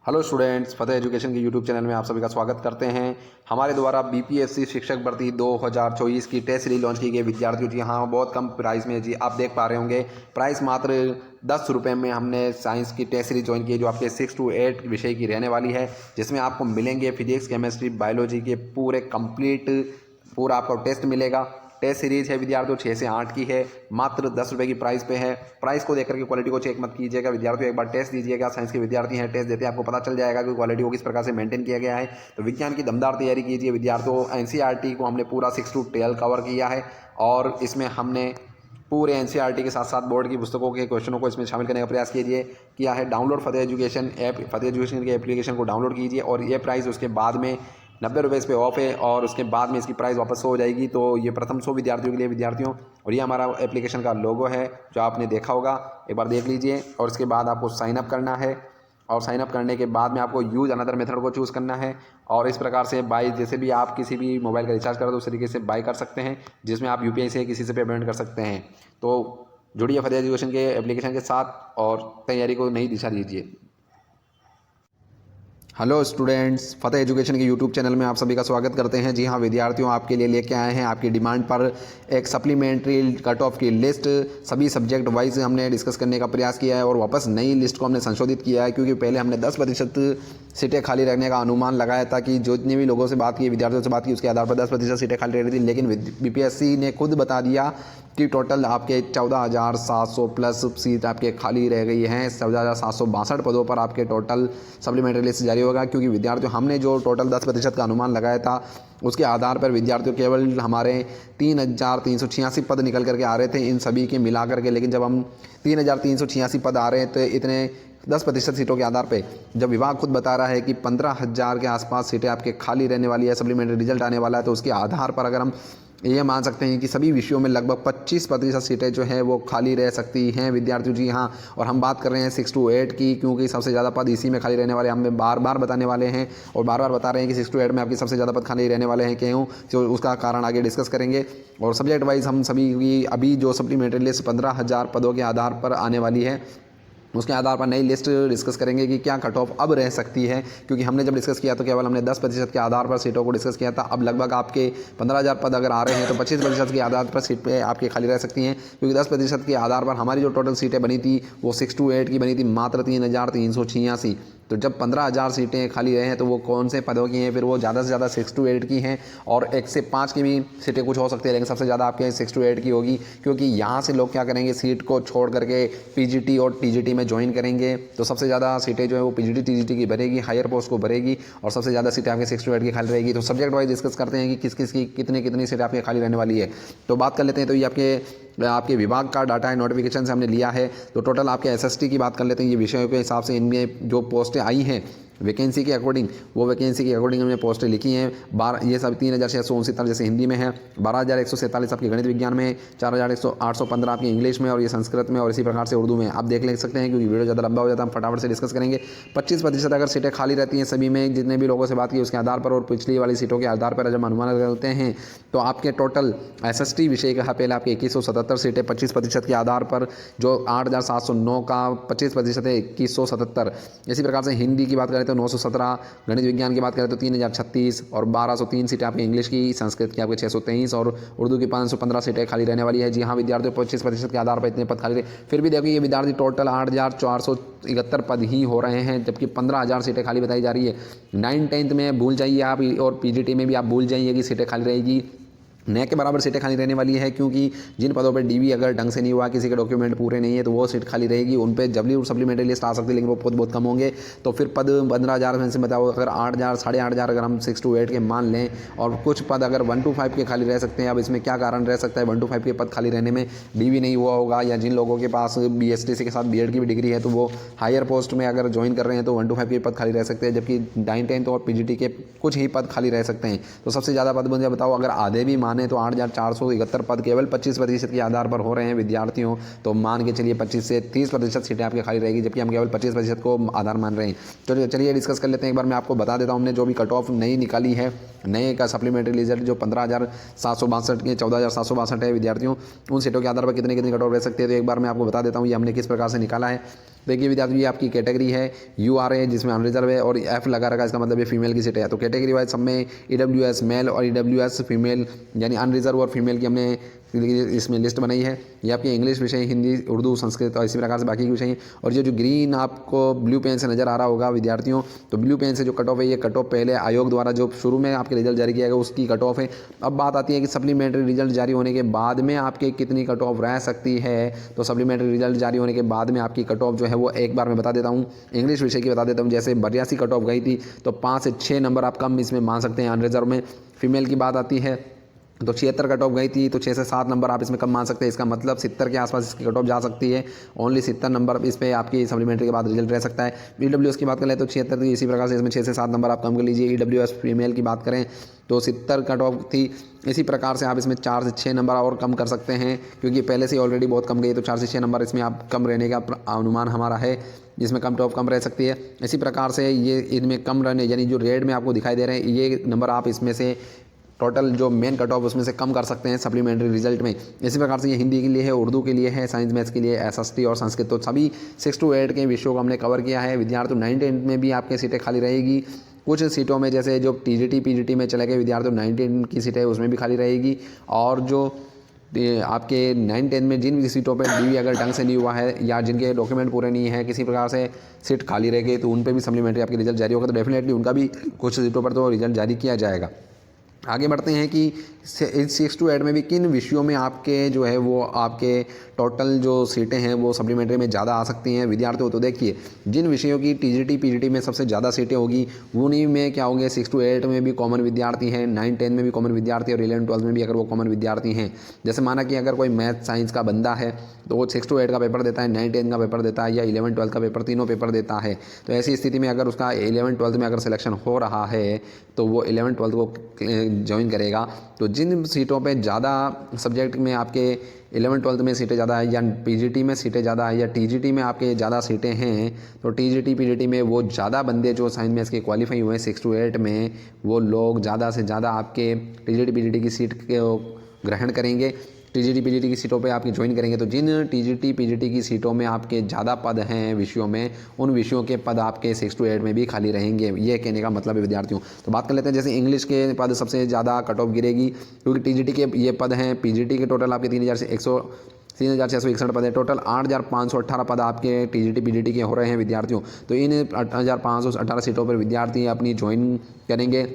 Hello students, फतेह education के YouTube channel में आप सभी का स्वागत करते हैं। हमारे द्वारा बीपीएससी शिक्षक भर्ती 2024 की टेस्ट सीरीज लॉन्च की गई विद्यार्थियों जी। हाँ, बहुत कम प्राइस में जी, आप देख पा रहे होंगे। प्राइस मात्र 10 रुपये में हमने साइंस की टेस्ट सीरीज ज्वाइन की है, जो आपके 6 to 8 विषय की रहने वाली है, जिसमें आपको मिलेंगे फिजिक्स, केमिस्ट्री, बायोलॉजी के पूरे कंप्लीट पूरा आपको टेस्ट मिलेगा। टेस्ट सीरीज है विद्यार्थियों 6 से 8 की है, मात्र 10 रुपये की प्राइस पे है। प्राइस को देखकर के क्वालिटी को चेक मत कीजिएगा विद्यार्थियों, एक बार टेस्ट दीजिएगा। साइंस के विद्यार्थी हैं, टेस्ट देते हैं, आपको पता चल जाएगा कि क्वालिटी को किस प्रकार से मेंटेन किया गया है। तो विज्ञान की दमदार तैयारी कीजिए विद्यार्थियों। एनसीईआरटी को हमने पूरा 6 to 12 कवर किया है और इसमें हमने पूरे एनसीईआरटी के साथ साथ बोर्ड की पुस्तकों के क्वेश्चनों को इसमें शामिल करने का प्रयास किया है। डाउनलोड फतेह एजुकेशन ऐप, फतेह एजुकेशन के एप्लीकेशन को डाउनलोड कीजिए और ये प्राइस उसके बाद में 90 रुपये इस पर ऑफ है और उसके बाद में इसकी प्राइस वापस हो जाएगी। तो ये प्रथम 100 विद्यार्थियों के लिए विद्यार्थियों, और ये हमारा एप्लीकेशन का लोगो है जो आपने देखा होगा, एक बार देख लीजिए। और इसके बाद आपको साइन अप करना है और साइन अप करने के बाद में आपको यूज़ अनदर मेथड को चूज़ करना है। और इस प्रकार से बाई, जैसे भी आप किसी भी मोबाइल का रिचार्ज करो तो उस तरीके से बाई कर सकते हैं, जिसमें आप यूपीआई से किसी से पेमेंट कर सकते हैं। तो जुड़िए फतेह एजुकेशन के एप्लीकेशन के साथ और तैयारी को नई दिशा दीजिए। हेलो स्टूडेंट्स, फतेह एजुकेशन के यूट्यूब चैनल में आप सभी का स्वागत करते हैं। जी हाँ विद्यार्थियों, आपके लिए लेके आए हैं आपकी डिमांड पर एक सप्लीमेंट्री कट ऑफ की लिस्ट। सभी सब्जेक्ट वाइज हमने डिस्कस करने का प्रयास किया है और वापस नई लिस्ट को हमने संशोधित किया है, क्योंकि पहले हमने 10% सीटें खाली रहने का अनुमान लगाया था कि जितने भी लोगों से बात की, विद्यार्थियों से बात की, उसके आधार पर 10% सीटें खाली रह रही थी। लेकिन बीपीएससी ने खुद बता दिया कि टोटल आपके 14,700 प्लस सीट आपके खाली रह गई हैं। 14,762 पदों पर आपके टोटल सप्लीमेंट्री लिस्ट जारी होगा, क्योंकि विद्यार्थियों हमने जो टोटल 10% का अनुमान लगाया था उसके आधार पर विद्यार्थियों केवल हमारे 3,386 पद निकल करके आ रहे थे इन सभी के मिला करके। लेकिन जब हम 3,386 पद आ रहे हैं तो इतने 10% सीटों के आधार पे जब विभाग खुद बता रहा है कि 15,000 के आसपास सीटें आपके खाली रहने वाली है, सप्लीमेंट्री रिजल्ट आने वाला है, तो उसके आधार पर अगर हम ये मान सकते हैं कि सभी विषयों में लगभग 25% सीटें जो हैं वो खाली रह सकती हैं विद्यार्थियों जी। हाँ, और हम बात कर रहे हैं 6 to 8 की, क्योंकि सबसे ज़्यादा पद इसी में खाली रहने वाले हम बार बार बताने वाले हैं और बार बार बता रहे हैं कि 6 to 8 में आपकी सबसे ज़्यादा पद खाली रहने वाले हैं। क्यों, तो उसका कारण आगे डिस्कस करेंगे। और सब्जेक्ट वाइज हम सभी की अभी जो सप्लीमेंट्री लिस्ट 15,000 पदों के आधार पर आने वाली है, उसके आधार पर नई लिस्ट डिस्कस करेंगे कि क्या कट ऑफ अब रह सकती है। क्योंकि हमने जब डिस्कस किया तो केवल हमने 10% के आधार पर सीटों को डिस्कस किया था। अब लगभग आपके 15,000 पद अगर आ रहे हैं तो 25% के आधार पर सीट पे आपके खाली रह सकती हैं, क्योंकि 10% के आधार पर हमारी जो टोटल सीटें बनी थी वो 6 to 8 की बनी थी, मात्र 3,386। तो जब 15,000 सीटें खाली रहे हैं तो वो कौन से पदों की हैं? फिर वो ज़्यादा से ज़्यादा 6 to 8 की हैं और 1 से 5 की भी सीटें कुछ हो सकती है, लेकिन सबसे ज़्यादा आपके 6 to 8 की होगी। क्योंकि यहाँ से लोग क्या करेंगे, सीट को छोड़ करके पीजीटी और टीजीटी में ज्वाइन करेंगे, तो सबसे ज़्यादा सीटें जो है वो पीजीटी टीजीटी की भरेगी, हायर पोस्ट को भरेगी और सबसे ज़्यादा सीटें आपके 6 to 8 की खाली रहेगी। तो सब्जेक्ट वाइज डिस्कस करते हैं कि किस किस की कितनी सीटें आपके खाली रहने वाली है। तो बात कर लेते हैं। तो ये आपके विभाग का डाटा है, नोटिफिकेशन से हमने लिया है। तो टोटल आपके एसएसटी की बात कर लेते हैं। ये विषयों के हिसाब से इनमें जो पोस्टें आई हैं वैकेंसी के अकॉर्डिंग, वो वैकेंसी के अकॉर्डिंग हमने पोस्टें लिखी हैं। ये सब 3,669 जैसे हिंदी में है, 12,147 आपके गणित विज्ञान में, 4,815 आपकी इंग्लिश में और ये संस्कृत में, और इसी प्रकार से उर्दू में आप देख ले सकते हैं। क्योंकि वीडियो ज़्यादा लंबा हो जाता है, हम फटाफट से डिस्कस करेंगे। 25% अगर सीटें खाली रहती हैं सभी में, जितने भी लोगों से बात की उसके आधार पर और पिछली वाली सीटों के आधार पर जब अनुमान करते हैं तो आपके टोटल एसएसटी विषय का पहले आपके 2177 सीटें 25% के आधार पर, जो 8,709 का 25% है 2177। इसी प्रकार से हिंदी की बात करें तो 917, गणित विज्ञान की बात करें तो 3,036 और 1,203 सीटें आपकी इंग्लिश की, संस्कृत की आपके 623 और उर्दू की 515 सीटें खाली रहने वाली है। जी हाँ विद्यार्थियों, 25% के आधार पर इतने पद खाली रहे। फिर भी देखिए ये विद्यार्थी टोटल 8,471 पद ही हो रहे हैं, जबकि 15,000 सीटें खाली बताई जा रही है। 9th-10th में भूल जाइए आप, और पीजीटी में भी आप भूल जाइए कि सीटें खाली रहेगी। नए के बराबर सीटें खाली रहने वाली है, क्योंकि जिन पदों पर डीवी अगर ढंग से नहीं हुआ, किसी के डॉक्यूमेंट पूरे नहीं है, तो वो सीट खाली रहेगी। उन पर जबली सप्लीमेंट्री लिस्ट आ सकती है, लेकिन वो पद बहुत कम होंगे। तो फिर पद 15,000 में से बताओ, अगर 8,000 8,500 अगर हम 6 to 8 के मान लें, और कुछ पद अगर 1 to 5 के खाली रह सकते हैं। अब इसमें क्या कारण रह सकता है 1 to 5 के पद खाली रहने में? डीवी नहीं हुआ होगा, या जिन लोगों के पास बीएसटीसी के साथ बीएड की भी डिग्री है तो वो हायर पोस्ट में अगर ज्वाइन कर रहे हैं तो 1 to 5 के पद खाली रह सकते हैं, जबकि 9th-10th और पीजीटी के कुछ ही पद खाली रह सकते हैं। तो सबसे ज़्यादा पद मुझे बताओ, अगर आधे भी माने माने तो 8,471 पद केवल 25% के आधार पर हो रहे हैं विद्यार्थियों। तो मान के चलिए 25 से 30% सीटें आपकी खाली रहेगी, जबकि हम केवल 25% को आधार मान रहे हैं। तो चलिए डिस्कस कर लेते हैं। एक बार मैं आपको बता देता हूँ, हमने जो भी कट ऑफ नई निकाली है, नए का सप्लीमेंट्री रिजल्ट जो 15,762 के 14,762 है विद्यार्थियों, उन सीटों के आधार पर कितनी कट ऑफ रह सकते हैं। तो एक बार मैं आपको बता देता हूँ ये हमने किस प्रकार से निकाला है। देखिए विद्यार्थी, ये आपकी कैटेगरी है URA जिसमें अनरिजर्व है, और F लगा रखा है, इसका मतलब ये फीमेल की सीट है। तो कैटेगरी वाइज सब में EWS मेल और EWS फीमेल यानी अनरिजर्व और फीमेल की हमने इसमें लिस्ट बनाई है। ये आपके इंग्लिश विषय, हिंदी, उर्दू, संस्कृत और इसी प्रकार से बाकी के विषय। और ये जो ग्रीन आपको ब्लू पेन से नज़र आ रहा होगा विद्यार्थियों, तो ब्लू पेन से जो कट ऑफ है, ये कट ऑफ पहले आयोग द्वारा जो शुरू में आपके रिजल्ट जारी किया गया उसकी कट ऑफ है। अब बात आती है कि सप्लीमेंट्री रिजल्ट जारी होने के बाद में आपके कितनी कट ऑफ रह सकती है। तो सप्लीमेंट्री रिजल्ट जारी होने के बाद में आपकी कट ऑफ जो है वो एक बार मैं बता देता हूँ, इंग्लिश विषय की बता देता हूँ। जैसे 82 कट ऑफ गई थी, तो 5 से 6 नंबर आप कम इसमें मान सकते हैं अनरिजर्व में। फीमेल की बात आती है तो 76 कट ऑफ गई थी, तो 6 से 7 नंबर आप इसमें कम मान सकते हैं। इसका मतलब 70 के आसपास इसकी कट ऑफ जा सकती है। ओनली 70 नंबर इस पर आपकी सप्लीमेंट्री के बाद रिजल्ट रह सकता है। EWS की बात करें तो 76 थी, इसी प्रकार से इसमें 6 से 7 नंबर आप कम कर लीजिए। EWS फीमेल की बात करें तो 70 कट ऑफ थी, इसी प्रकार से आप इसमें 4 से 6 नंबर और कम कर सकते हैं, क्योंकि पहले से ऑलरेडी बहुत कम गई। तो 4 से 6 नंबर इसमें आप कम रहने का अनुमान हमारा है, जिसमें कम टॉप कम रह सकती है। इसी प्रकार से ये इनमें कम रहने, यानी जो रेड में आपको दिखाई दे रहे हैं, ये नंबर आप इसमें से टोटल जो मेन कट ऑफ उसमें से कम कर सकते हैं सप्लीमेंट्री रिजल्ट में। इसी प्रकार से ये हिंदी के लिए है, उर्दू के लिए है, साइंस मैथ्स के लिए, SST और संस्कृत। तो सभी 6 to 8 के विषयों को हमने कवर किया है विद्यार्थियों। 9-10 में भी आपके सीटें खाली रहेगी। कुछ सीटों में जैसे जो TGT PGT में चले गए विद्यार्थियों, 9-10 की सीटें उसमें भी खाली रहेगी। और जो आपके 9-10 में जिन भी सीटों पर DV अगर ढंग से नहीं हुआ है या जिनके डॉक्यूमेंट पूरे नहीं है, किसी प्रकार से सीट खाली रह गई, तो उन पर भी सप्लीमेंट्री आपकी रिजल्ट जारी होगा। तो डेफिनेटली उनका भी कुछ सीटों पर तो रिजल्ट जारी किया जाएगा। आगे बढ़ते हैं कि 6 to 8 में भी किन विषयों में आपके जो है वो आपके टोटल जो सीटें हैं वो सप्लीमेंट्री में ज़्यादा आ सकती हैं विद्यार्थियों। तो देखिए, जिन विषयों की TGT PGT में सबसे ज़्यादा सीटें होगी उन्हीं में क्या होंगे, 6 to 8 में भी कॉमन विद्यार्थी हैं, 9-10 में भी कॉमन विद्यार्थी और 11-12 में भी अगर वो कॉमन विद्यार्थी हैं। जैसे माना कि अगर कोई मैथ साइंस का बंदा है तो वो 6 to 8 का पेपर देता है, 9-10 का पेपर देता है या 11-12 का पेपर, तीनों पेपर देता है। तो ऐसी स्थिति में अगर उसका 11-12 में अगर सिलेक्शन हो रहा है तो वो 11-12 को ज्वाइन करेगा। तो जिन सीटों पे ज़्यादा सब्जेक्ट में आपके 11-12 में सीटें ज़्यादा है, या PGT में सीटें ज़्यादा है, या TGT में आपके ज़्यादा सीटें हैं, तो TGT PGT में वो ज़्यादा बंदे जो साइंस मैथ्स के क्वालिफाई हुए हैं 6 to 8 में, वो लोग ज़्यादा से ज़्यादा आपके TGT PGT की सीट को ग्रहण करेंगे, TGT PGT की सीटों पे आपकी ज्वाइन करेंगे। तो जिन TGT PGT की सीटों में आपके ज़्यादा पद हैं विषयों में, उन विषयों के पद आपके 6 to 8 में भी खाली रहेंगे, ये कहने का मतलब है विद्यार्थियों। तो बात कर लेते हैं, जैसे इंग्लिश के पद सबसे ज़्यादा कट ऑफ गिरेगी, क्योंकि TGT के ये पद हैं। PGT के टोटल आपके 3,661 पद है। टोटल 8,518 पद आपके TGT PGT के हो रहे हैं विद्यार्थियों। तो इन 8,518 सीटों पर विद्यार्थी अपनी ज्वाइन करेंगे।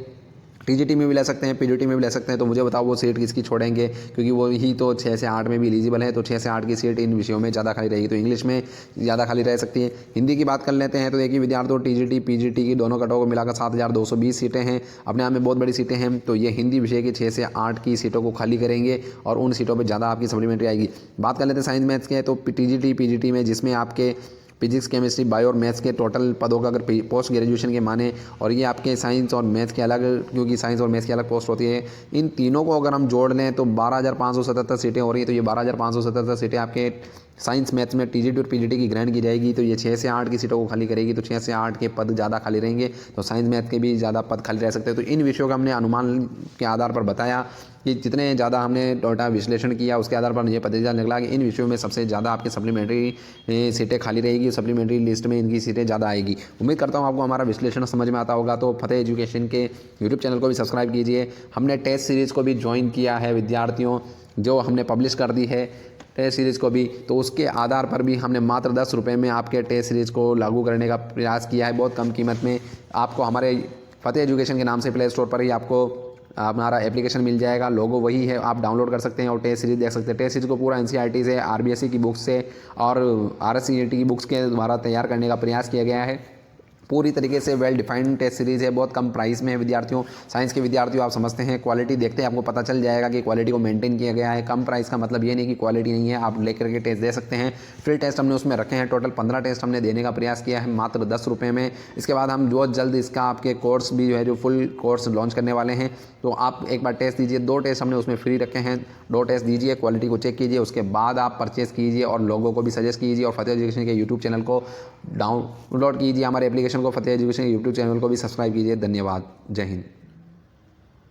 TGT में भी ले सकते हैं, PGT में भी ले सकते हैं। तो मुझे बताओ वो सीट किसकी छोड़ेंगे, क्योंकि वो ही तो 6 से 8 में भी एलिजिबल है। तो 6 से 8 की सीट इन विषयों में ज़्यादा खाली रहेगी, तो इंग्लिश में ज़्यादा खाली रह सकती है। हिंदी की बात कर लेते हैं तो देखिए विद्यार्थियों, TGT PGT की दोनों कटों को मिलाकर 7,220 सीटें हैं, अपने आप में बहुत बड़ी सीटें हैं। तो ये हिंदी विषय की 6 से 8 की सीटों को खाली करेंगे और उन सीटों पर ज़्यादा आपकी सप्लीमेंट्री आएगी। बात कर लेते हैं साइंस मैथ्स के, तो TGT PGT में जिसमें आपके फिजिक्स, केमिस्ट्री, बायो और मैथ्स के टोटल पदों का अगर पोस्ट ग्रेजुएशन के माने, और ये आपके साइंस और मैथ्स के अलग, क्योंकि साइंस और मैथ्स की अलग पोस्ट होती है, इन तीनों को अगर हम जोड़ लें तो 12,577 सीटें हो रही हैं। तो ये 12,577 सीटें आपके साइंस मैथ्स में TGT और PGT की ग्रहण की जाएगी। तो ये 6 से 8 की सीटों को खाली करेगी, तो 6 से 8 के पद ज़्यादा खाली रहेंगे। तो साइंस मैथ के भी ज़्यादा पद खाली रह सकते हैं। तो इन विषयों का हमने अनुमान के आधार पर बताया कि जितने ज़्यादा हमने डाटा विश्लेषण किया, उसके आधार पर ये पता निकला कि इन विषयों में सबसे ज़्यादा आपकी सप्लीमेंट्री सीटें खाली रहेगी, सप्लीमेंट्री लिस्ट में इनकी सीटें ज़्यादा आएगी। उम्मीद करता हूँ आपको हमारा विश्लेषण समझ में आता होगा। तो फतेह एजुकेशन के यूट्यूब चैनल को भी सब्सक्राइब कीजिए। हमने टेस्ट सीरीज़ को भी ज्वाइन किया है विद्यार्थियों, जो हमने पब्लिश कर दी है टेस्ट सीरीज़ को भी। तो उसके आधार पर भी हमने मात्र 10 रुपये में आपके टेस्ट सीरीज़ को लागू करने का प्रयास किया है, बहुत कम कीमत में। आपको हमारे फतेह एजुकेशन के नाम से प्ले स्टोर पर ही आपको हमारा एप्लीकेशन मिल जाएगा, लोगो वही है, आप डाउनलोड कर सकते हैं और टेस्ट सीरीज देख सकते हैं। टेस्ट सीरीज को पूरा NCERT से, RBSE की बुक्स से और RSCET की बुक्स के द्वारा तैयार करने का प्रयास किया गया है। पूरी तरीके से वेल डिफाइंड टेस्ट सीरीज़ है, बहुत कम प्राइस में है विद्यार्थियों। साइंस के विद्यार्थियों आप समझते हैं, क्वालिटी देखते हैं आपको पता चल जाएगा कि क्वालिटी को मेंटेन किया गया है। कम प्राइस का मतलब ये नहीं कि क्वालिटी नहीं है, आप लेकर के टेस्ट दे सकते हैं। फ्री टेस्ट हमने उसमें रखे हैं, टोटल 15 टेस्ट हमने देने का प्रयास किया है मात्र 10 रुपये में। इसके बाद हम बहुत जल्द इसका आपके कोर्स भी जो है जो फुल कोर्स लॉन्च करने वाले हैं, तो आप एक बार टेस्ट दीजिए। 2 टेस्ट हमने उसमें फ्री रखे हैं, 2 टेस्ट दीजिए, क्वालिटी को चेक कीजिए, उसके बाद आप परचेस कीजिए और लोगों को भी सजेस्ट कीजिए। और फतेह एजुकेशन के यूट्यूब चैनल को डाउनलोड कीजिए, हमारे एप्लीकेशन को फतेह एजुकेशन के यूट्यूब चैनल को भी सब्सक्राइब कीजिए। धन्यवाद। जय हिंद।